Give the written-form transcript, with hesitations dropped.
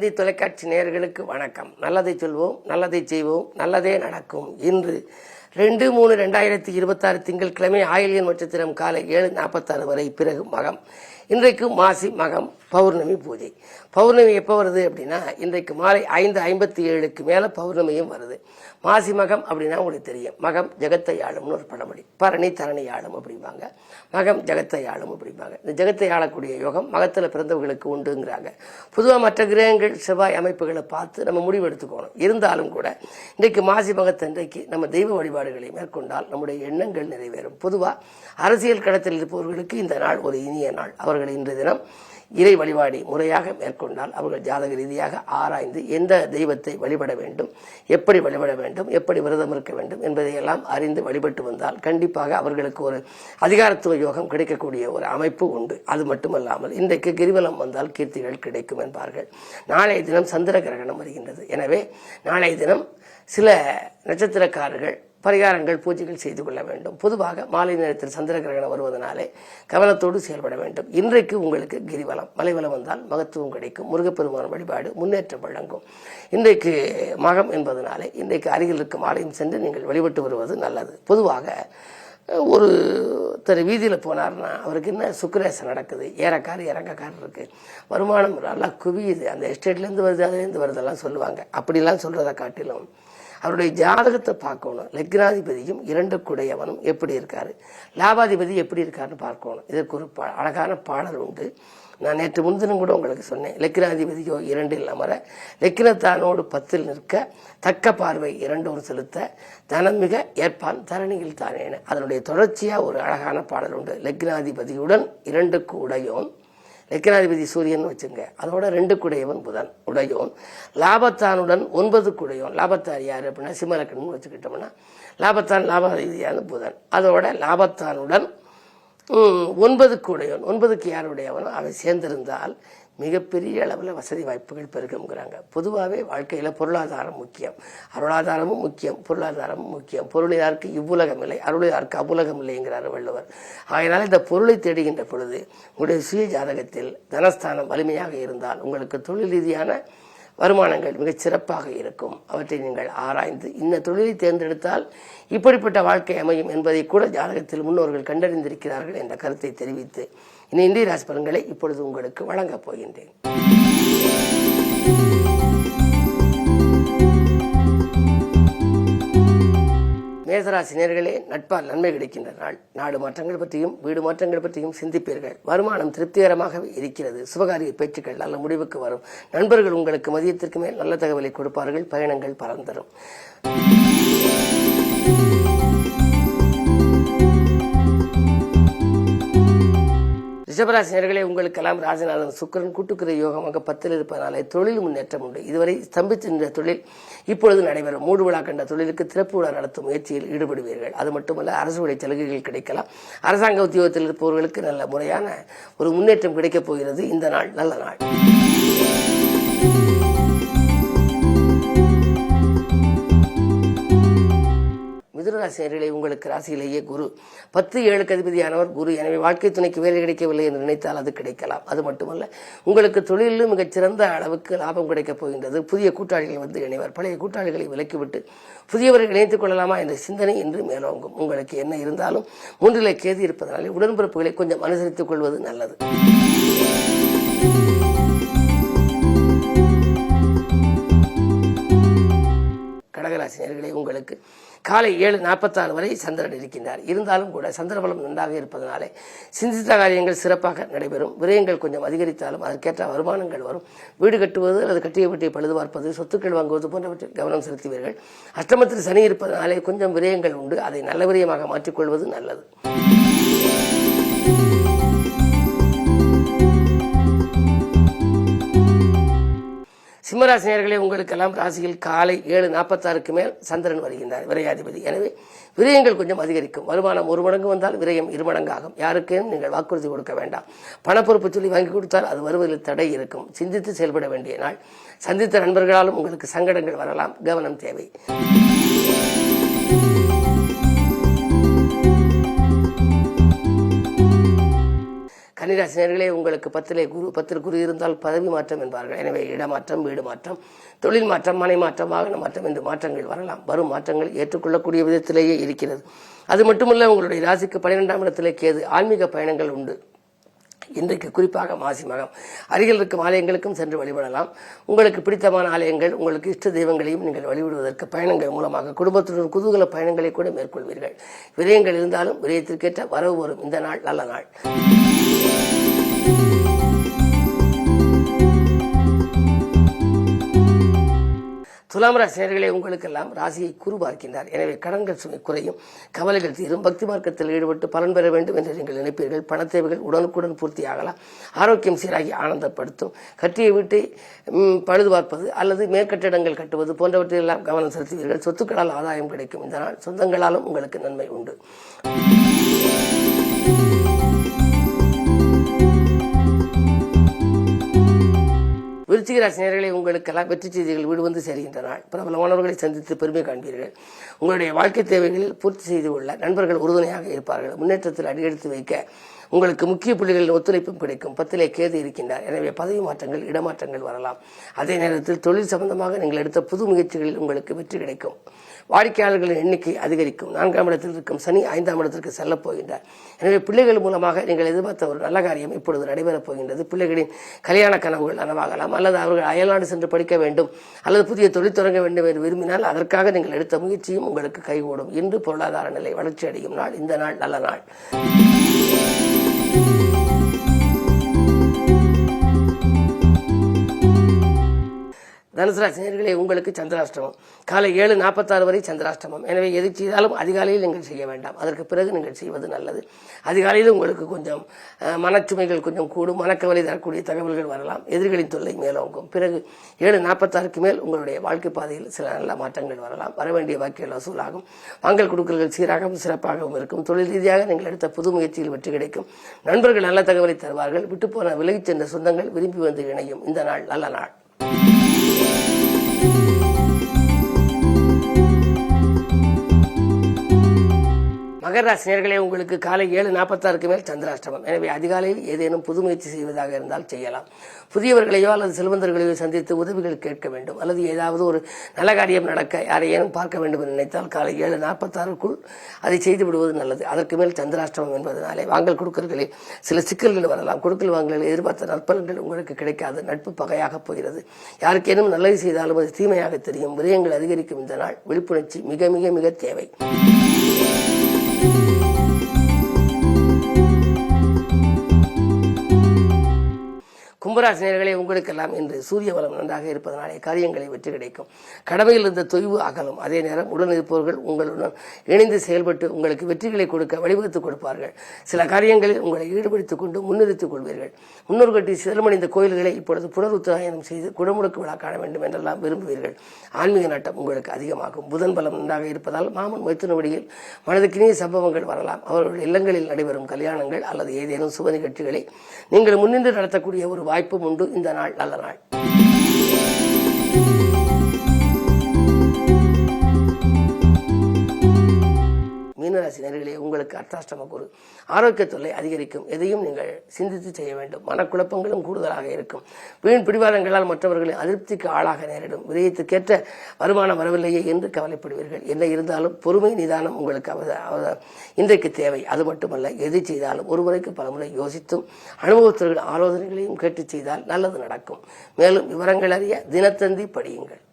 நீதி தொலைக்காட்சி நேயர்களுக்கு வணக்கம். நல்லதை சொல்வோம், நல்லதை செய்வோம், நல்லதே நடக்கும். இன்று 2/3/2026 திங்கட்கிழமை ஆயில்யன் நட்சத்திரம் காலை 7:46 வரை, பிறகு மகம். இன்றைக்கு மாசி மகம் பௌர்ணமி பூஜை. பௌர்ணமி எப்போ வருது அப்படின்னா, இன்றைக்கு மாலை 5:57க்கு மேலே பௌர்ணமியும் வருது. மாசி மகம் அப்படின்னா உங்களுக்கு தெரியும், மகம் ஜெகத்தை ஆளும்னு ஒரு பழமொழி. பரணி தரணி ஆளும் அப்படிம்பாங்க, மகம் ஜெகத்தை ஆளும் அப்படிம்பாங்க. இந்த ஜெகத்தை ஆளக்கூடிய யோகம் மகத்தில் பிறந்தவர்களுக்கு உண்டுங்கிறாங்க. பொதுவாக மற்ற கிரகங்கள் செவ்வாய் அமைப்புகளை பார்த்து நம்ம முடிவு எடுத்துக்கணும். இருந்தாலும் கூட இன்றைக்கு மாசி மகத்தன்றைக்கு நம்ம தெய்வ வழிபாடுகளை மேற்கொண்டால் நம்முடைய எண்ணங்கள் நிறைவேறும். பொதுவாக அரசியல் களத்தில் இருப்பவர்களுக்கு இந்த நாள் ஒரு இனிய நாள். அவர்கள் இன்றைய தினம் இறை வழிபாடு முறையாக மேற்கொண்டால் அவர்கள் ஜாதக ரீதியாக ஆராய்ந்து எந்த தெய்வத்தை வழிபட வேண்டும், எப்படி வழிபட வேண்டும், எப்படி விரதம் இருக்க வேண்டும் என்பதையெல்லாம் அறிந்து வழிபட்டு வந்தால் கண்டிப்பாக அவர்களுக்கு ஒரு அதிகாரத்துவ யோகம் கிடைக்கக்கூடிய ஒரு அமைப்பு உண்டு. அது மட்டுமல்லாமல் இன்றைக்கு கிரிவலம் வந்தால் கீர்த்திகள் கிடைக்கும் என்பார்கள். நாளைய தினம் சந்திர கிரகணம் வருகின்றது. எனவே நாளைய தினம் சில நட்சத்திரக்காரர்கள் பரிகாரங்கள் பூஜைகள் செய்து கொள்ள வேண்டும். பொதுவாக மாலை நேரத்தில் சந்திர கிரகணம் வருவதனாலே கவனத்தோடு செயல்பட வேண்டும். இன்றைக்கு உங்களுக்கு கிரிவலம் மலைவலம் வந்தால் மகத்துவம் கிடைக்கும். முருகப்பெருமான வழிபாடு முன்னேற்றம் வழங்கும். இன்றைக்கு மகம் என்பதனாலே இன்றைக்கு அருகில் இருக்கும் ஆலயம் சென்று நீங்கள் வழிபட்டு வருவது நல்லது. பொதுவாக ஒருத்தர் வீதியில் போனார்னா அவருக்கு என்ன சுக்கிரேசம் நடக்குது, ஏறக்காரு இறங்கக்காரு இருக்கு, வருமானம் நல்லா குவியுது, அந்த எஸ்டேட்லேருந்து வருது, அதுலேருந்து வருதெல்லாம் சொல்லுவாங்க. அப்படிலாம் சொல்றதை காட்டிலும் அவருடைய ஜாதகத்தை பார்க்கணும். லக்னாதிபதியும் 2 குடையவனும் எப்படி இருக்காரு, லாபாதிபதி எப்படி இருக்காருன்னு பார்க்கணும். இதற்கு ஒரு அழகான பாடல் உண்டு. நான் நேற்று முன்தினம் கூட உங்களுக்கு சொன்னேன். லக்னாதிபதியோ 2ல் அமர, லக்னத்தானோடு 10ல் நிற்க, தக்க பார்வை 2 செலுத்த, தனம் மிக ஏற்பான் தரணியில் தானேன்னு அதனுடைய தொடர்ச்சியா ஒரு அழகான பாடல் உண்டு. லக்னாதிபதியுடன் 2 உடையோன், லக்னாதிபதி சூரியன் வச்சுங்க, அதோட 2 குடையவன் புதன் உடையோன், லாபத்தானுடன் 9 குடையோன். லாபத்தார் யாரு அப்படின்னா சிம்மலக்கணம்னு வச்சுக்கிட்டோம்னா லாபத்தான் லாபாதிபதியான புதன், அதோட லாபத்தானுடன் 9 குடையோன். 9க்கு யாருடையவனோ அவை சேர்ந்திருந்தால் மிகப்பெரிய அளவில் வசதி வாய்ப்புகள் பெருகுங்கிறாங்க. பொதுவாகவே வாழ்க்கையில் பொருளாதாரம் முக்கியம், அருளாதாரமும் முக்கியம், பொருளாதாரமும் முக்கியம். பொருளியாருக்கு இவ்வுலகம் இல்லை, அருளியாருக்கு அவ்வுலகம் இல்லைங்கிறார் வள்ளுவர். ஆகையினால் இந்த பொருளை தேடுகின்ற பொழுது உங்களுடைய சுய ஜாதகத்தில் தனஸ்தானம் வலிமையாக இருந்தால் உங்களுக்கு தொழில் ரீதியான வருமானங்கள் மிகச் சிறப்பாக இருக்கும். அவற்றை நீங்கள் ஆராய்ந்து இந்த தொழிலை தேர்ந்தெடுத்தால் இப்படிப்பட்ட வாழ்க்கை அமையும் என்பதை கூட ஜாதகத்தில் முன்னோர்கள் கண்டறிந்திருக்கிறார்கள் என்ற கருத்தை தெரிவித்து இன்றைய ராசி பலன்களை இப்பொழுது உங்களுக்கு வழங்கப் போகின்றேன். மேசராசி நேயர்களே, நட்பால் நன்மை கிடைக்கின்ற நாள். நாடு மாற்றங்கள் பற்றியும் வீடு மாற்றங்கள் பற்றியும் சிந்திப்பீர்கள். வருமானம் திருப்திகரமாகவே இருக்கிறது. சுபகாரிய பேச்சுக்கள் நல்ல முடிவுக்கு வரும். நண்பர்கள் உங்களுக்கு மதியத்திற்கு மேல் நல்ல தகவலை கொடுப்பார்கள். பயணங்கள் பலன் தரும். ரிஷபராசி நேயர்களே, உங்களுக்கெல்லாம் ராஜநாதன் சுக்கிரன் கூட்டுக்கிற யோகமாக 10ல் இருப்பதனாலே தொழில் முன்னேற்றம் உண்டு. இதுவரை ஸ்தம்பித்திருந்த தொழில் இப்பொழுது நடைபெறும். 3 விழா கண்ட தொழிலுக்கு திறப்பு விழா நடத்தும் முயற்சியில் ஈடுபடுவீர்கள். அது மட்டுமல்ல, அரசு உடைய சலுகைகள் கிடைக்கலாம். அரசாங்க உத்தியோகத்தில் இருப்பவர்களுக்கு நல்ல முறையான ஒரு முன்னேற்றம் கிடைக்கப் போகிறது. இந்த நாள் நல்ல நாள். மிதுனராசினர்களே, உங்களுக்கு ராசியிலேயே குரு 10-7க்கு அதிபதியானவர் குரு. எனவே வாழ்க்கை துணைக்கு வேலை கிடைக்கவில்லை என்று நினைத்தால் அது கிடைக்கலாம். அது மட்டுமல்ல, உங்களுக்கு தொழிலும் மிகச்சிறந்த அளவுக்கு லாபம் கிடைக்கப் போகின்றது. புதிய கூட்டாளிகள் வந்து இணைவர். பழைய கூட்டாளிகளை விலக்கிவிட்டு புதியவர்கள் இணைத்துக் கொள்ளலாமா என்ற சிந்தனை இன்று மேலோங்கும். உங்களுக்கு என்ன இருந்தாலும் 3ல் கேது இருப்பதனாலே உடன்பிறப்புகளை கொஞ்சம் அனுசரித்துக் கொள்வது நல்லது. கடகராசினியர்களே, உங்களுக்கு காலை 7:46 வரை சந்திரன் இருக்கின்றார். இருந்தாலும் கூட சந்திரபலம் நன்றாக இருப்பதனாலே சிந்தித்த காரியங்கள் சிறப்பாக நடைபெறும். விரயங்கள் கொஞ்சம் அதிகரித்தாலும் அதற்கேற்ற வருமானங்கள் வரும். வீடு கட்டுவது அல்லது கட்டிய வீட்டை பழுது பார்ப்பது, சொத்துக்கள் வாங்குவது போன்றவற்றில் கவனம் செலுத்துவீர்கள். அஷ்டமத்தில் சனி இருப்பதனாலே கொஞ்சம் விரயங்கள் உண்டு. அதை நல்ல விரயமாக மாற்றிக்கொள்வது நல்லது. சிம்மராசினியர்களே, உங்களுக்கெல்லாம் ராசியில் காலை 7:46க்கு மேல் சந்திரன் வருகின்றார், விரையாதிபதி. எனவே விரயங்கள் கொஞ்சம் அதிகரிக்கும். வருமானம் 1 மடங்கு வந்தால் விரயம் 2 மடங்காகும். யாருக்கும் நீங்கள் வாக்குறுதி கொடுக்க வேண்டாம். பணப்பொறுப்பு சொல்லி வாங்கி கொடுத்தால் அது வருவதில் தடை இருக்கும். சிந்தித்து செயல்பட வேண்டிய நாள். சந்தித்த நண்பர்களாலும் உங்களுக்கு சங்கடங்கள் வரலாம். கவனம் தேவை. கன்னிராசினியர்களே, உங்களுக்கு 10 குரு இருந்தால் பதவி மாற்றம் என்பார்கள். எனவே இடமாற்றம், வீடு மாற்றம், தொழில் மாற்றம், மனை மாற்றம், வாகன மாற்றம் என்று மாற்றங்கள் வரலாம். வரும் மாற்றங்கள் ஏற்றுக்கொள்ளக்கூடிய விதத்திலேயே இருக்கிறது. அது மட்டுமல்ல, உங்களுடைய ராசிக்கு 12ஆம் இடத்திலே கேது. ஆன்மீக பயணங்கள் உண்டு. இன்றைக்கு குறிப்பாக மாசி மகம் அருகில் இருக்கும் ஆலயங்களுக்கும் சென்று வழிபடலாம். உங்களுக்கு பிடித்தமான ஆலயங்கள், உங்களுக்கு இஷ்ட தெய்வங்களையும் நீங்கள் வழிபடுவதற்கு பயணங்கள் மூலமாக குடும்பத்துடன் குதூகல பயணங்களை கூட மேற்கொள்வீர்கள். விரயங்கள் இருந்தாலும் விரயத்திற்கேற்ற வரவு வரும். இந்த நாள் நல்ல நாள். துலாம் ராசி நேயர்களே, உங்களுக்கெல்லாம் ராசியை குரு பார்க்கின்றார். எனவே கடன்கள் சுமை குறையும், கவலைகள் தீரும். பக்தி மார்க்கத்தில் ஈடுபட்டு பலன் பெற வேண்டும் என்று நீங்கள் நினைப்பீர்கள். பணத்தேவைகள் உடனுக்குடன் பூர்த்தியாகலாம். ஆரோக்கியம் சீராகி ஆனந்தப்படுத்தும். கட்டிய வீட்டை பழுது பார்ப்பது அல்லது மேற்கட்டிடங்கள் கட்டுவது போன்றவற்றிலெல்லாம் கவனம் செலுத்துவீர்கள். சொத்துக்களால் ஆதாயம் கிடைக்கும். இந்த நாள் சொந்தங்களாலும் உங்களுக்கு நன்மை உண்டு. விருச்சிக ராசி நேயர்களே, உங்களுக்கெல்லாம் வெற்றி செய்திகள் வீடு வந்து சேர்கின்ற நாள். பிரபலமானவர்களை சந்தித்து பெருமை காண்பீர்கள். உங்களுடைய வாழ்க்கை தேவைகளில் பூர்த்தி செய்து கொள்ள நண்பர்கள் உறுதுணையாக இருப்பார்கள். முன்னேற்றத்தில் அடியெடுத்து வைக்க உங்களுக்கு முக்கிய புள்ளிகளின் ஒத்துழைப்பும் கிடைக்கும். 10 கேது இருக்கின்றார். எனவே பதவி மாற்றங்கள், இடமாற்றங்கள் வரலாம். அதே நேரத்தில் தொழில் சம்பந்தமாக நீங்கள் எடுத்த புது முயற்சிகளில் உங்களுக்கு வெற்றி கிடைக்கும். வாடிக்கையாளர்களின் எண்ணிக்கை அதிகரிக்கும். 4ஆம் இடத்தில் இருக்கும் சனி 5ஆம் இடத்திற்கு செல்லப் போகின்றார். எனவே பிள்ளைகள் மூலமாக நீங்கள் எதிர்பார்த்த ஒரு நல்ல காரியம் இப்பொழுது நடைபெறப் போகின்றது. பிள்ளைகளின் கல்யாண கனவுகள் நனவாகலாம். அல்லது அவர்கள் அயல்நாடு சென்று படிக்க வேண்டும் அல்லது புதிய தொழில் தொடங்க வேண்டும் என்று விரும்பினால் அதற்காக நீங்கள் எடுத்த முயற்சியும் உங்களுக்கு கைகூடும். இன்று பொருளாதார நிலை வளர்ச்சி அடையும் நாள். இந்த நாள் நல்ல நாள். தனுசு ராசி நேயர்களே, உங்களுக்கு சந்திராஷ்டமம். காலை 7:46 வரை சந்திராஷ்டமம். எனவே எது செய்தாலும் அதிகாலையில் நீங்கள் செய்ய வேண்டாம். அதற்கு பிறகு நீங்கள் செய்வது நல்லது. அதிகாலையில் உங்களுக்கு கொஞ்சம் மனச்சுமைகள் கொஞ்சம் கூடும். மனக்கவலை தரக்கூடிய தகவல்கள் வரலாம். எதிரிகளின் தொல்லை மேலோங்கும். பிறகு 7:46க்கு மேல் உங்களுடைய வாழ்க்கை பாதையில் சில நல்ல மாற்றங்கள் வரலாம். வரவேண்டிய வாக்கியங்கள் வசூலாகும். வாங்கல் கொடுக்கல்கள் சீராகவும் சிறப்பாகவும் இருக்கும். தொழில் ரீதியாக நீங்கள் எடுத்த புது முயற்சியில் வெற்றி கிடைக்கும். நண்பர்கள் நல்ல தகவலை தருவார்கள். விட்டுப்போன விலகிச் சென்ற சொந்தங்கள் விரும்பி வந்து இணையும். இந்த நாள் நல்ல நாள். மகர ராசி நேயர்களே, உங்களுக்கு காலை 7:46க்கு மேல் சந்திராஷ்டமம். எனவே அதிகாலையில் ஏதேனும் புது முயற்சி செய்வதாக இருந்தால் செய்யலாம். புதியவர்களையோ அல்லது செல்வந்தர்களையோ சந்தித்து உதவிகள் கேட்க வேண்டும் அல்லது ஏதாவது ஒரு நல்ல காரியம் நடக்க யாரையேனும் பார்க்க வேண்டும் என்று நினைத்தால் காலை 7:46க்குள் அதை செய்து விடுவது நல்லது. அதற்கு மேல் சந்திராஷ்டமம் என்பதனாலே வாங்கல் கொடுக்கல்களில் சில சிக்கல்கள் வரலாம். கொடுக்கல் வாங்கலில் எதிர்பார்த்த நற்பலன்கள் உங்களுக்கு கிடைக்காது. நட்பு பகையாக போகிறது. யாருக்கேனும் நல்லது செய்தாலும் அது தீமையாக தெரியும். விரயங்கள் அதிகரிக்கும். இந்த நாள் விழிப்புணர்ச்சி மிக மிக மிக தேவை. கும்பராசி நேயர்களே, உங்களுக்கெல்லாம் இன்று சூரிய பலம் நன்றாக இருப்பதனாலே காரியங்களை வெற்றி கிடைக்கும். கடமையில் இருந்த தொய்வு அகலும். அதே நேரம் உடன் இருப்பவர்கள் உங்களுடன் இணைந்து செயல்பட்டு உங்களுக்கு வெற்றிகளை கொடுக்க வழிவகுத்துக் கொடுப்பார்கள். சில காரியங்களில் உங்களை ஈடுபடுத்திக் கொண்டு முன்னிறுத்திக் கொள்வீர்கள். முன்னோர் கட்டி சிதலமடைந்த கோயில்களை இப்பொழுது புனருத்தாயனம் செய்து குடமுழுக்கு விழா காண வேண்டும் என்றெல்லாம் விரும்புவீர்கள். ஆன்மீக நாட்டம் உங்களுக்கு அதிகமாகும். புதன் பலம் நன்றாக இருப்பதால் மாமன் மைத்துனவடியில் மனதுக்கினிய சம்பவங்கள் வரலாம். அவர்கள் இல்லங்களில் நடைபெறும் கல்யாணங்கள் அல்லது ஏதேனும் சுப நிகழ்ச்சிகளை நீங்கள் முன்னின்று நடத்தக்கூடிய ஒரு வாய்ப்பும் உண்டு. இந்த நாள் நல்ல நாள். மீனராசி நேயர்களே, உங்களுக்கு அர்த்தாஷ்டம குரு. ஆரோக்கிய தொல்லை அதிகரிக்கும். எதையும் நீங்கள் சிந்தித்து செய்ய வேண்டும். மனக்குழப்பங்களும் கூடுதலாக இருக்கும். வீண் பிடிவாதங்களால் மற்றவர்களின் அதிருப்திக்கு ஆளாக நேரிடும். விரயத்துக்கேற்ற வருமானம் வரவில்லையே என்று கவலைப்படுவீர்கள். என்ன இருந்தாலும் பொறுமை நிதானம் உங்களுக்கு இன்றைக்கு தேவை. அது மட்டுமல்ல, எது செய்தாலும் ஒரு முறைக்கு பலமுறை யோசித்தும் அனுபவத்தர்கள் ஆலோசனைகளையும் கேட்டு செய்தால் நல்லது நடக்கும். மேலும் விவரங்கள் அறிய தினத்தந்தி படியுங்கள்.